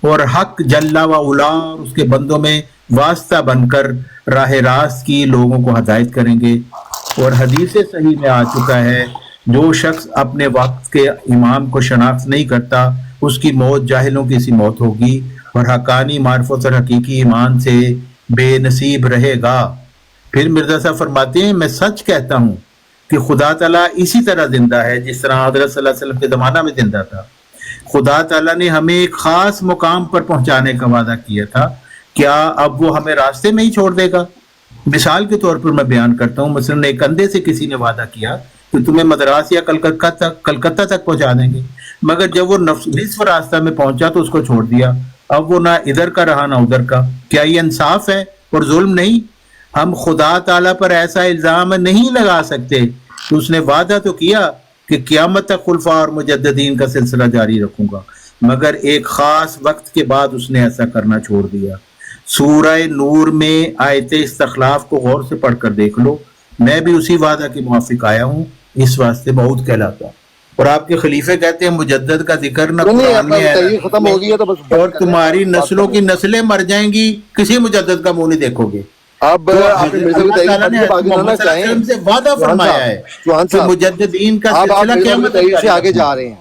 اور حق جل و علا اور اس کے بندوں میں واسطہ بن کر راہ راست کی لوگوں کو ہدایت کریں گے۔ اور حدیث صحیح میں آ چکا ہے جو شخص اپنے وقت کے امام کو شناخت نہیں کرتا اس کی موت جاہلوں کی سی موت ہوگی اور حقانی معرفت اور حقیقی ایمان سے بے نصیب رہے گا۔ پھر مرزا صاحب فرماتے ہیں میں سچ کہتا ہوں کہ خدا تعالیٰ اسی طرح زندہ ہے جس طرح حضرت صلی اللہ علیہ وسلم کے زمانہ میں زندہ تھا۔ خدا تعالیٰ نے ہمیں ایک خاص مقام پر پہنچانے کا وعدہ کیا تھا، کیا اب وہ ہمیں راستے میں ہی چھوڑ دے گا؟ مثال کے طور پر میں بیان کرتا ہوں، مثلا ایک اندھے سے کسی نے وعدہ کیا کہ تمہیں مدراس یا کلکتہ تک پہنچا دیں گے، مگر جب وہ نصف راستہ میں پہنچا تو اس کو چھوڑ دیا، اب وہ نہ ادھر کا رہا نہ ادھر کا۔ کیا یہ انصاف ہے اور ظلم نہیں؟ ہم خدا تعالیٰ پر ایسا الزام نہیں لگا سکتے کہ اس نے وعدہ تو کیا کہ قیامت تک خلفاء اور مجددین کا سلسلہ جاری رکھوں گا، مگر ایک خاص وقت کے بعد اس نے ایسا کرنا چھوڑ دیا۔ سورہ نور میں آیت استخلاف کو غور سے پڑھ کر دیکھ لو، میں بھی اسی وعدہ کے موافق آیا ہوں، اس واسطے موعود کہلاتا۔ اور آپ کے خلیفے کہتے ہیں مجدد کا ذکر نہ قرآن میں ہے ختم ہو گیا تو بس، اور تمہاری نسلوں کی نسلیں مر جائیں گی، کسی مجدد کا منہ نہیں دیکھو گے۔ اب تو آپ اللہ تعالیٰ نے حضرت محمد صلی اللہ علیہ وسلم سے وعدہ فرمایا ہے کہ مجددین کا سلسلہ قیامت تک سے آگے جا رہے ہیں،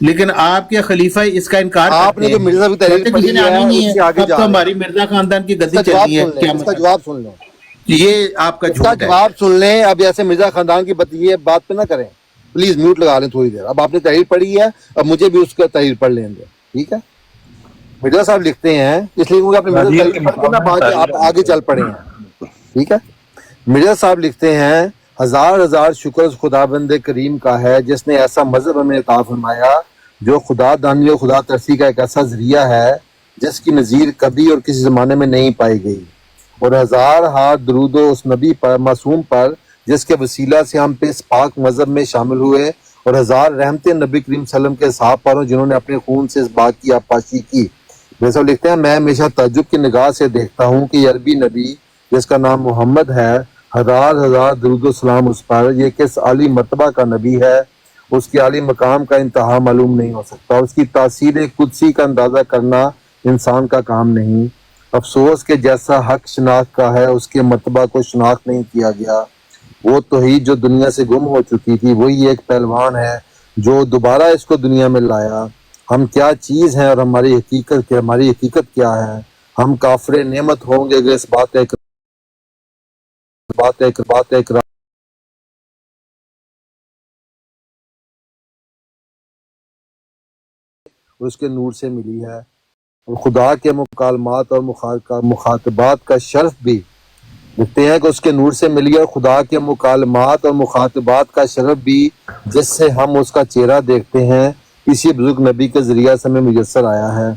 لیکن آپ کے خلیفہ اس کا انکار آپ کرتے نے جو ہیں، مرزا کی تحریر کہتے پڑھی کسی نے ہے آنی نہیں اس سے ہے، آگے اب جا تو رہے ہیں۔ ہماری مرزا خاندان کی اس گدی کا چل جواب رہی ہے سن لیں، اس قیامت کا تک۔ جواب سن لیں، یہ آپ کا اس کا جھوٹ ہے۔ جواب سن لیں۔ اب ایسے مرزا خاندان کی یہ بات پہ نہ کریں، پلیز میوٹ لگا لیں تھوڑی دیر۔ اب آپ نے تحریر پڑھی ہے، اب مجھے بھی اس کا تحریر پڑھ لیں گے، ٹھیک ہے؟ مرزا صاحب لکھتے ہیں، اس لیے کیونکہ آپ نے مرزا کی تحریر پڑھ کے نا بعد آپ آگے چل پڑے ہیں، ٹھیک ہے؟ مرزا صاحب لکھتے ہیں ہزار ہزار شکر اس خدا بند کریم کا ہے جس نے ایسا مذہب ہمیں عطا فرمایا جو خدا دانی اور خدا ترسی کا ایک ایسا ذریعہ ہے جس کی نظیر کبھی اور کسی زمانے میں نہیں پائی گئی، اور ہزار ہاتھ درود و اس نبی پر معصوم پر جس کے وسیلہ سے ہم پہ اس پاک مذہب میں شامل ہوئے، اور ہزار رحمتیں نبی کریم صلی اللہ علیہ وسلم کے صحابہ پر جنہوں نے اپنے خون سے اس بات کی آبپاشی کی۔ جیسا لکھتے ہیں میں ہمیشہ تعجب کی نگاہ سے دیکھتا ہوں کہ یہ عربی نبی جس کا نام محمد ہے، ہزار ہزار درود و سلام اس پر، یہ کس عالی مرتبہ کا نبی ہے، اس کی عالی مقام کا انتہا معلوم نہیں ہو سکتا، اس کی تاثیر قدسی کا اندازہ کرنا انسان کا کام نہیں۔ افسوس کہ جیسا حق شناخت کا ہے اس کے مرتبہ کو شناخت نہیں کیا گیا۔ وہ توحید جو دنیا سے گم ہو چکی تھی وہی ایک پہلوان ہے جو دوبارہ اس کو دنیا میں لایا۔ ہم کیا چیز ہیں اور ہماری حقیقت کیا ہے؟ ہم کافر نعمت ہوں گے اگر اس بات کا اقرار اس کے نور سے ملی ہے، اور خدا کے مکالمات اور مخاطبات کا شرف بھی لکھتے ہیں کہ اس کے نور سے ملی ہے، خدا کے مکالمات اور مخاطبات کا شرف بھی جس سے ہم اس کا چہرہ دیکھتے ہیں اسی بزرگ نبی کے ذریعہ سے ہمیں میسر آیا ہے۔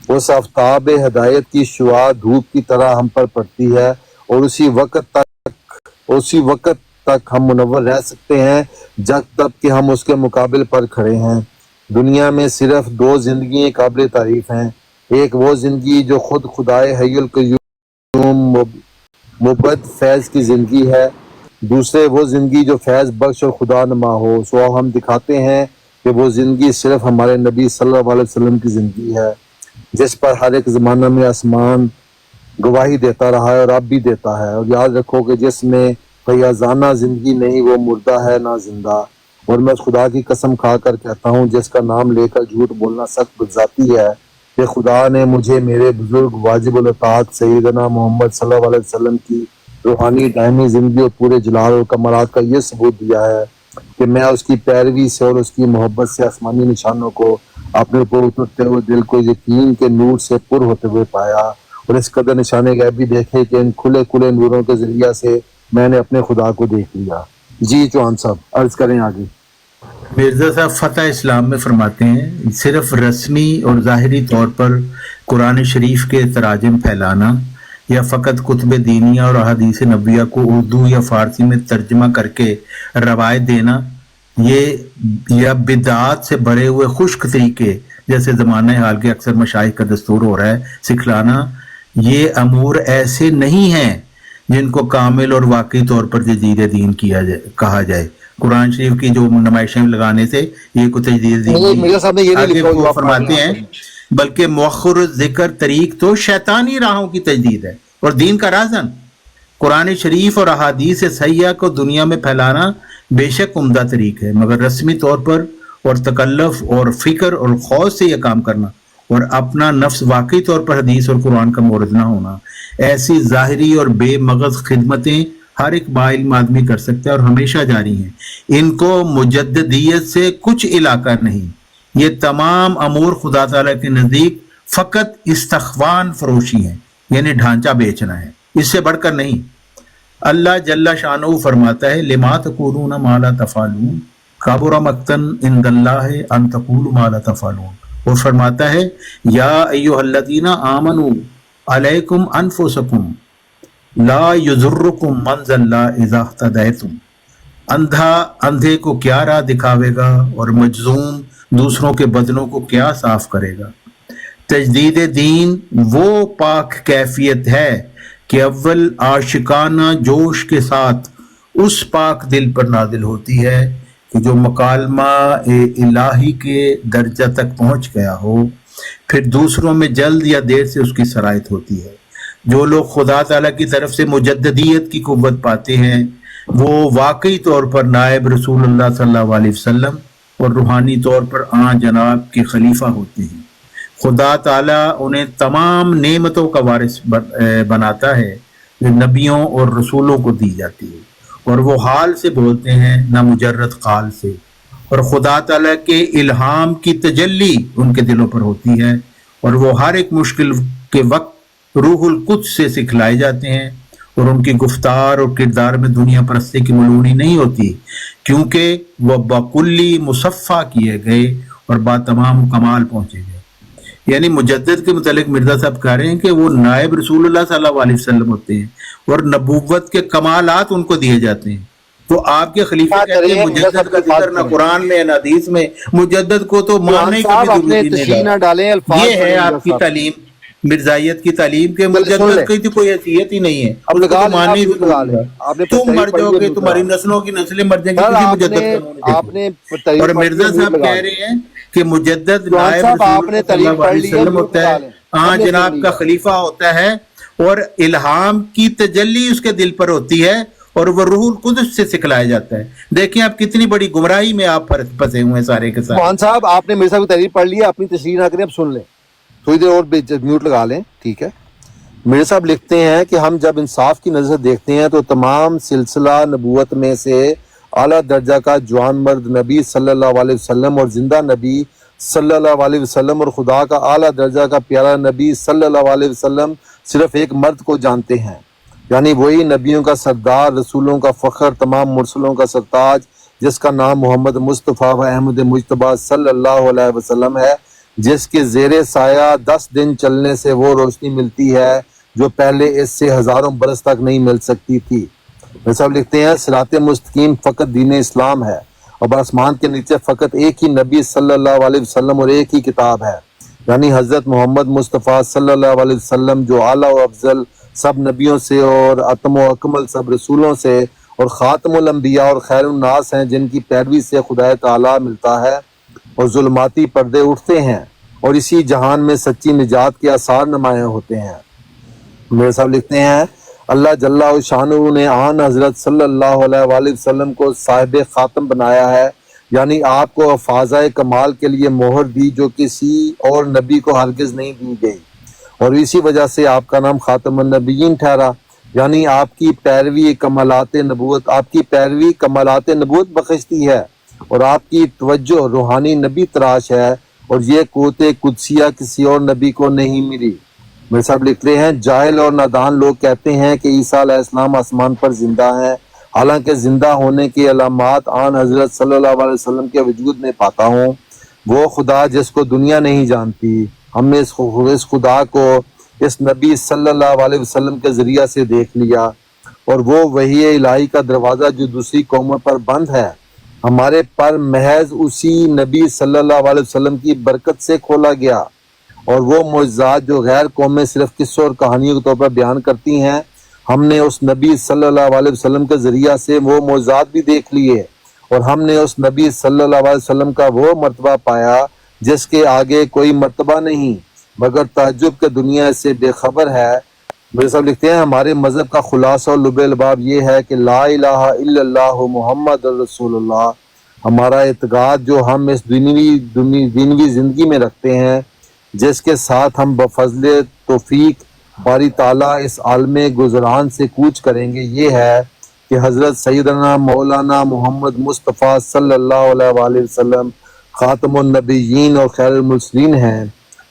اس آفتاب ہدایت کی شعاع دھوپ کی طرح ہم پر پڑتی ہے، اور اسی وقت تک ہم منور رہ سکتے ہیں جب تک کہ ہم اس کے مقابل پر کھڑے ہیں۔ دنیا میں صرف دو زندگیاں قابل تعریف ہیں، ایک وہ زندگی جو خود خدائے حی القیوم مبد فیض کی زندگی ہے، دوسرے وہ زندگی جو فیض بخش اور خدا نما ہو۔ سو ہم دکھاتے ہیں کہ وہ زندگی صرف ہمارے نبی صلی اللہ علیہ وسلم کی زندگی ہے جس پر ہر ایک زمانہ میں آسمان گواہی دیتا رہا ہے اور اب بھی دیتا ہے، اور یاد رکھو کہ جس میں فیاضانہ زندگی نہیں وہ مردہ ہے نہ زندہ۔ اور میں اس خدا کی قسم کھا کر کہتا ہوں جس کا نام لے کر جھوٹ بولنا سخت بدذاتی ہے کہ خدا نے مجھے میرے بزرگ واجب الاطاعت سیدنا محمد صلی اللہ علیہ وسلم کی روحانی دائمی زندگی اور پورے جلال اور کمالات کا یہ ثبوت دیا ہے کہ میں اس کی پیروی سے اور اس کی محبت سے آسمانی نشانوں کو اپنے اوپر اترتے ہوئے دل کو یقین کے نور سے پر ہوتے ہوئے پایا، اور اس قدر نشانے غیبی دیکھے کہ ان کھلے کھلے نوروں کے ذریعہ سے میں نے اپنے خدا کو دیکھ لیا۔ جی چوہان صاحب عرض کریں آگے۔ مرزا صاحب فتح اسلام میں فرماتے ہیں صرف رسمی اور ظاہری طور پر قرآن شریف کے تراجم پھیلانا یا فقط کتب دینیہ اور احادیث نبویہ کو اردو یا فارسی میں ترجمہ کر کے روایت دینا یا بدعات سے بھرے ہوئے خشک طریقے جیسے زمانہ حال کے اکثر مشائخ کا دستور ہو رہا ہے سکھلانا، یہ امور ایسے نہیں ہیں جن کو کامل اور واقعی طور پر جدید دین کہا جائے. قرآن شریف کی جو نمائشیں لگانے سے یہ کوئی تجدید دین نہیں. مرزا صاحب نے یہ نہیں آگے لکھا. وہ فرماتے ہیں بلکہ مؤخر ذکر طریق تو شیطانی راہوں کی تجدید ہے اور دین کا رازن. قرآن شریف اور احادیث صحیحہ کو دنیا میں پھیلانا بے شک عمدہ طریق ہے، مگر رسمی طور پر اور تکلف اور فکر اور خوف سے یہ کام کرنا اور اپنا نفس واقعی طور پر حدیث اور قرآن کا مورد نہ ہونا، ایسی ظاہری اور بے مغز خدمتیں ہر ایک باعلم آدمی کر سکتا ہے اور ہمیشہ جاری ہیں. ان کو مجددیت سے کچھ علاقہ نہیں. یہ تمام امور خدا تعالیٰ کے نزدیک فقط استخوان فروشی ہیں، یعنی ڈھانچہ بیچنا ہے، اس سے بڑھ کر نہیں. اللہ جل شانہ فرماتا ہے لما تقولون ما لا تفعلون کبر مقتا عند اللہ ان تقولوا ما لا تفعلون، اور فرماتا ہے یا ایھا الذین آمنوا علیکم انفسکم لا یضرکم من ضل اذا اہتدیتم. اندھا اندھے کو کیا راہ دکھاوے گا اور مجذوم دوسروں کے بدنوں کو کیا صاف کرے گا. تجدید دین وہ پاک کیفیت ہے کہ اول عاشقانہ جوش کے ساتھ اس پاک دل پر نازل ہوتی ہے کہ جو مکالمہ الہی کے درجہ تک پہنچ گیا ہو، پھر دوسروں میں جلد یا دیر سے اس کی سرایت ہوتی ہے. جو لوگ خدا تعالیٰ کی طرف سے مجددیت کی قوت پاتے ہیں وہ واقعی طور پر نائب رسول اللہ صلی اللہ علیہ وسلم اور روحانی طور پر آن جناب کے خلیفہ ہوتے ہیں. خدا تعالیٰ انہیں تمام نعمتوں کا وارث بناتا ہے جو نبیوں اور رسولوں کو دی جاتی ہے، اور وہ حال سے بولتے ہیں نہ مجرد قال سے. اور خدا تعالیٰ کے الہام کی تجلی ان کے دلوں پر ہوتی ہے، اور وہ ہر ایک مشکل کے وقت روح القدس سے سکھلائے جاتے ہیں، اور ان کی گفتار اور کردار میں دنیا پرستی کی ملونی نہیں ہوتی، کیونکہ وہ بکلی مصفہ کیے گئے اور با تمام کمال پہنچے گئے. یعنی مجدد کے متعلق مرزا صاحب کہہ رہے ہیں کہ وہ نائب رسول اللہ صلی اللہ علیہ وسلم ہوتے ہیں اور نبوت کے کمالات ان کو دیے جاتے ہیں. تو آپ کے خلیفہ کہتے ہیں مجدد کا ذکر نہ قرآن میں نہ حدیث میں، مجدد کو تو ماننے کی بھی ضرورت نہیں ہے. یہ ہے آپ کی تعلیم، مرزائیت کی تعلیم کے مجدد کی تو کوئی حیثیت ہی نہیں ہے. اب لگا ماننے کی تم مر جاؤ گے، تمہاری نسلوں کی نسلیں مر جائیں گی کسی مجدد کا. اور مرزا صاحب کہہ رہے ہیں کہ مجدد نائب رسول اللہ صلی اللہ علیہ وسلم ہوتا ہے، ہاں جناب کا خلیفہ ہوتا ہے، اور الہام کی تجلی اس کے دل پر ہوتی ہے اور وہ روح القدس سے سکھلایا جاتا ہے. دیکھیں آپ کتنی بڑی گمراہی میں آپ پھنسے ہوئے ہیں سارے کے ساتھ. موہن صاحب آپ نے میرے صاحب کی تحریر پڑھ لی ہے، اپنی تشریح نہ کریں، اب سن لیں تھوڑی دیر اور میوٹ لگا لیں. ٹھیک ہے. میرے صاحب لکھتے ہیں کہ ہم جب انصاف کی نظر سے دیکھتے ہیں تو تمام سلسلہ نبوت میں سے اعلیٰ درجہ کا جوان مرد نبی صلی اللہ علیہ وسلم اور زندہ نبی صلی اللہ علیہ وسلم اور خدا کا اعلیٰ درجہ کا پیارا نبی صلی اللہ علیہ وسلم صرف ایک مرد کو جانتے ہیں، یعنی وہی نبیوں کا سردار، رسولوں کا فخر، تمام مرسلوں کا سرتاج، جس کا نام محمد مصطفیٰ و احمد مجتبیٰ صلی اللہ علیہ وسلم ہے، جس کے زیر سایہ 10 دن چلنے سے وہ روشنی ملتی ہے جو پہلے اس سے ہزاروں برس تک نہیں مل سکتی تھی. وہ سب لکھتے ہیں صراط مستقیم فقط دین اسلام ہے، اور آسمان کے نیچے فقط ایک ہی نبی صلی اللہ علیہ وسلم اور ایک ہی کتاب ہے، یعنی حضرت محمد مصطفیٰ صلی اللہ علیہ وسلم جو اعلیٰ و افضل سب نبیوں سے اور اتم و اکمل سب رسولوں سے اور خاتم الانبیاء اور خیر الناس ہیں، جن کی پیروی سے خدا تعالیٰ ملتا ہے اور ظلماتی پردے اٹھتے ہیں اور اسی جہان میں سچی نجات کے آثار نمایاں ہوتے ہیں. میرے صاحب لکھتے ہیں اللہ جل شانہ نے آن حضرت صلی اللہ علیہ وسلم کو صاحب خاتم بنایا ہے، یعنی آپ کو افاظہ کمال کے لیے مہر دی جو کسی اور نبی کو ہرگز نہیں دی گئی، اور اسی وجہ سے آپ کا نام خاتم النبیین ٹھہرا، یعنی آپ کی پیروی کمالات نبوت بخشتی ہے اور آپ کی توجہ روحانی نبی تراش ہے، اور یہ قوت قدسیہ کسی اور نبی کو نہیں ملی. میرے صاحب لکھ رہے ہیں جاہل اور نادان لوگ کہتے ہیں کہ عیسیٰ علیہ السلام آسمان پر زندہ ہیں، حالانکہ زندہ ہونے کی علامات آن حضرت صلی اللہ علیہ وسلم کے وجود میں پاتا ہوں. وہ خدا جس کو دنیا نہیں جانتی، ہم نے اس خدا کو اس نبی صلی اللہ علیہ وسلم کے ذریعہ سے دیکھ لیا، اور وہ وحی الہی کا دروازہ جو دوسری قوموں پر بند ہے ہمارے پر محض اسی نبی صلی اللہ علیہ وسلم کی برکت سے کھولا گیا، اور وہ معجزات جو غیر قومیں صرف قصوں اور کہانیوں کے طور پر بیان کرتی ہیں ہم نے اس نبی صلی اللہ علیہ وسلم کے ذریعہ سے وہ معجزات بھی دیکھ لیے اور ہم نے اس نبی صلی اللہ علیہ وسلم کا وہ مرتبہ پایا جس کے آگے کوئی مرتبہ نہیں، مگر تعجب کہ دنیا اس سے بے خبر ہے۔ میرے صاحب لکھتے ہیں ہمارے مذہب کا خلاصہ اور لب الباب یہ ہے کہ لا الہ الا اللہ محمد رسول اللہ۔ ہمارا اعتقاد جو ہم اس دینوی زندگی میں رکھتے ہیں، جس کے ساتھ ہم بفضل توفیق باری تعالیٰ اس عالم گزران سے کوچ کریں گے، یہ ہے کہ حضرت سیدنا مولانا محمد مصطفیٰ صلی اللہ علیہ وآلہ وسلم خاتم النبیین اور خیر المرسلین ہیں،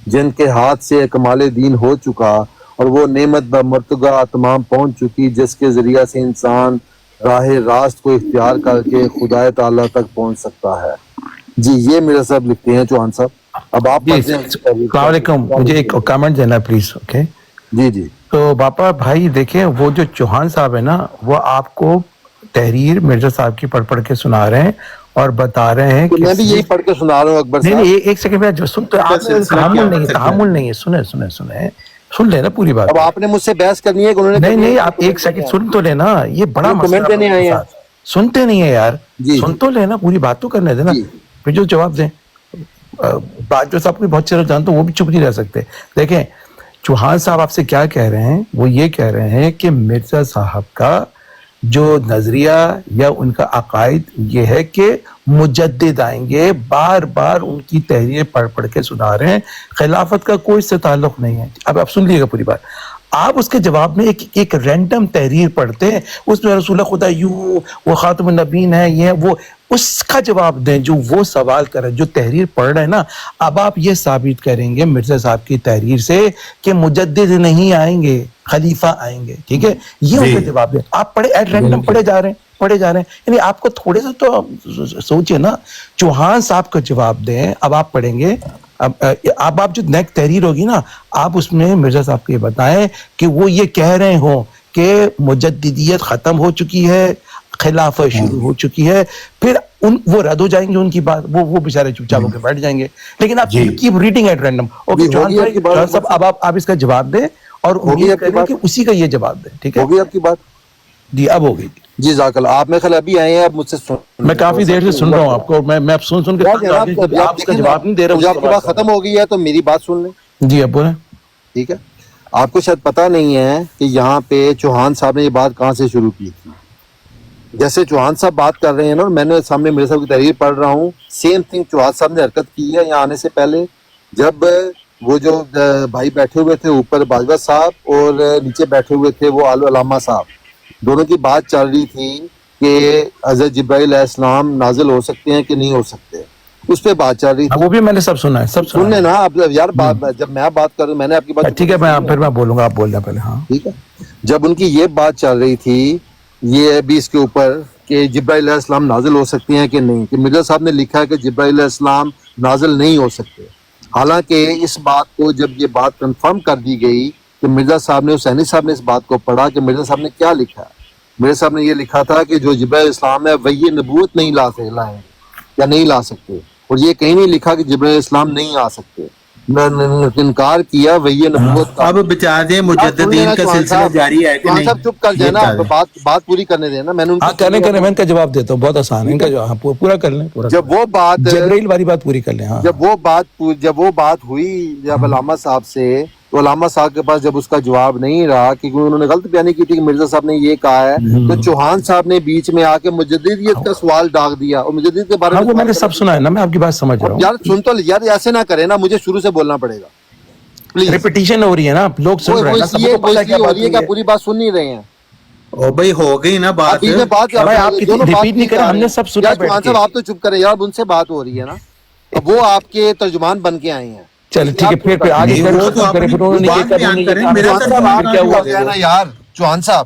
جن کے ہاتھ سے کمال دین ہو چکا اور وہ نعمت بمرتگا تمام پہنچ چکی، جس کے ذریعہ سے انسان راہ راست کو اختیار کر کے خدا تعالیٰ تک پہنچ سکتا ہے۔ جی یہ میرے صاحب لکھتے ہیں چوہان صاحب۔ اب آپ السلام علیکم، مجھے ایک کامنٹ دینا پلیز۔ اوکے جی جی تو باپا بھائی دیکھیں، وہ جو چوہان صاحب ہے نا، وہ آپ کو تحریر مرزا صاحب کی پڑھ پڑھ کے سنا رہے ہیں اور بتا رہے ہیں کہ میں بھی یہی پڑھ کے سنا رہا ہوں اکبر نہیں صاحب۔ نہیں ایک سیکنڈ میں جو سن تو آپ تحمل نہیں ہے، سن لینا پوری بات۔ اب آپ نے مجھ سے بحث کرنی ہے کہ انہوں نے نہیں نہیں آپ ایک سیکنڈ سن تو لینا، یہ بڑا کمنٹ مسئلہ دینے آئے ہیں۔ سنتے نہیں ہے یار، جی سن تو لینا، پوری بات تو کرنے دینا، جی۔ پھر جو جواب دیں۔ بات جو صاحب کو بہت چیزیں جانتا ہوں، وہ بھی چپ نہیں رہ سکتے۔ دیکھیں چوہان صاحب آپ سے کیا کہہ رہے ہیں، وہ یہ کہہ رہے ہیں کہ مرزا صاحب کا جو نظریہ یا ان کا عقائد یہ ہے کہ مجدد آئیں گے، بار بار ان کی تحریر پڑھ پڑھ کے سنا رہے ہیں، خلافت کا کوئی اس سے تعلق نہیں ہے۔ اب آپ سن لیے گا پوری بات۔ آپ اس کے جواب میں ایک رینڈم تحریر پڑھتے ہیں، اس میں رسول خدا یوں، وہ خاتم النبیین ہے، یہ وہ، اس کا جواب دیں جو وہ سوال کر رہے ہیں، جو تحریر پڑھ رہے ہیں نا۔ اب آپ یہ ثابت کریں گے مرزا صاحب کی تحریر سے کہ مجدد نہیں آئیں گے، خلیفہ آئیں گے، ٹھیک ہے؟ یہ ان کا جواب دیں۔ آپ پڑھے ایٹ رینڈم پڑھے جا رہے ہیں، یعنی آپ کو تھوڑے سا تو سوچئے نا۔ چوہان صاحب کا جواب دیں، اب آپ پڑھیں گے۔ اب آپ جو نیک تحریر ہوگی نا، آپ اس میں مرزا صاحب کو یہ بتائیں کہ وہ یہ کہہ رہے ہوں کہ مجددیت ختم ہو چکی ہے، خلافت شروع ہو چکی ہے، پھر وہ رد ہو جائیں گے ان کی بات، وہ بیچارے چپ چاپ ہو کے بیٹھ جائیں گے۔ لیکن آپ keep reading at random. Okay Chauhan sahab اب آپ اس کا جواب دیں اور امید کریں کہ اسی کا یہ جواب دیں، ٹھیک ہے؟ ہوگی آپ کی بات؟ جی اب ہو گئی۔ جی جزاک اللہ۔ آپ میں خیال ابھی آئے ہیں، اب مجھ سے میں کافی دیر سے سن رہا ہوں آپ کو، میں اب سن کے آپ اس کا جواب نہیں دے رہا ہوں۔ جب آپ کی بات ختم ہو گئی ہے تو میری بات سن لیں۔ جی اب بولیں۔ ٹھیک ہے، آپ کو شاید پتہ نہیں ہے کہ یہاں پہ چوہان صاحب نے یہ بات کہاں سے شروع کی تھی۔ جیسے چوہان صاحب بات کر رہے ہیں نا، میں نے سامنے میرے صاحب کی تحریر پڑھ رہا ہوں، سیم تھنگ چوہان صاحب نے حرکت کی ہے یہاں آنے سے پہلے۔ جب وہ جو بھائی بیٹھے ہوئے تھے اوپر باجوہ صاحب اور نیچے بیٹھے ہوئے تھے وہ علامہ صاحب، دونوں کی بات چل رہی تھی کہ حضرت جبرائیل علیہ السلام نازل ہو سکتے ہیں کہ نہیں ہو سکتے، اس پہ بات چل رہی تھی۔ وہ بھی میں نے سب سنا ہے، سب سن لیں نا اب یار، جب میں بات کر رہا ہوں میں نے آپ کی بات، ٹھیک ہے پھر میں بولوں گا، آپ بول رہے پہلے۔ ہاں ٹھیک ہے، جب ان کی یہ بات چل رہی تھی یہ بھی اس کے اوپر کہ جبرائیل علیہ السلام نازل ہو سکتے ہیں کہ نہیں، کہ مرزا صاحب نے لکھا ہے کہ جبرائیل علیہ السلام نازل نہیں ہو سکتے۔ حالانکہ اس بات کو جب یہ بات کنفرم کر دی گئی کہ مرزا صاحب نے، حسینی صاحب نے اس بات کو پڑھا کہ مرزا صاحب نے کیا لکھا ہے، مرزا صاحب نے یہ لکھا تھا کہ جو جبرائیل السلام ہے وہی نبوت نہیں لائیں گے یا نہیں لا سکتے، اور یہ کہیں نہیں لکھا کہ جبرائیل السلام نہیں آ سکتے، انکار کیا وہی نبوت کا۔ اب بچا دیں، مجددین کا سلسلہ جاری ہے کہ نہیں؟ سب چپ کر جائے نا، بات پوری کرنے دینا۔ میں نے کریں، میں ان کا جواب دیتا ہوں، بہت آسان ہے ان کا جواب، پورا کر لیں۔ جب وہ بات جبرائیل والی بات پوری کر لیں۔ ہاں جب وہ بات ہوئی جب علامہ صاحب سے، تو علامہ صاحب کے پاس جب اس کا جواب نہیں رہا کیونکہ انہوں نے غلط بیانی کی تھی کہ مرزا صاحب نے یہ کہا ہے، تو چوہان صاحب نے بیچ میں آ کے مجددیت کا سوال ڈاک دیا، اور مجدد کے بارے میں میں نے سب سنا ہے نا، میں آپ کی بات سمجھ رہا ہوں۔ یار سن تو یار، ایسے نہ کرے نا، مجھے شروع سے بولنا پڑے گا پلیز۔ ریپیٹیشن ہو رہی ہے نا، لوگ سن رہے ہیں نا، سب کو پتہ ہے کیا بات ہے۔ کہ پوری بات سن نہیں رہے ہیں۔ او بھائی ہو گئی نا بات، آپ ریپیٹ نہیں کریں، ہم نے سب سنا۔ چوہان صاحب آپ تو چپ کریں یار، ان سے بات ہو رہی ہے نا، اب وہ آپ کے ترجمان بن کے آئے ہیں۔ چلے ٹھیک ہے، پھر آگے یار چوہان صاحب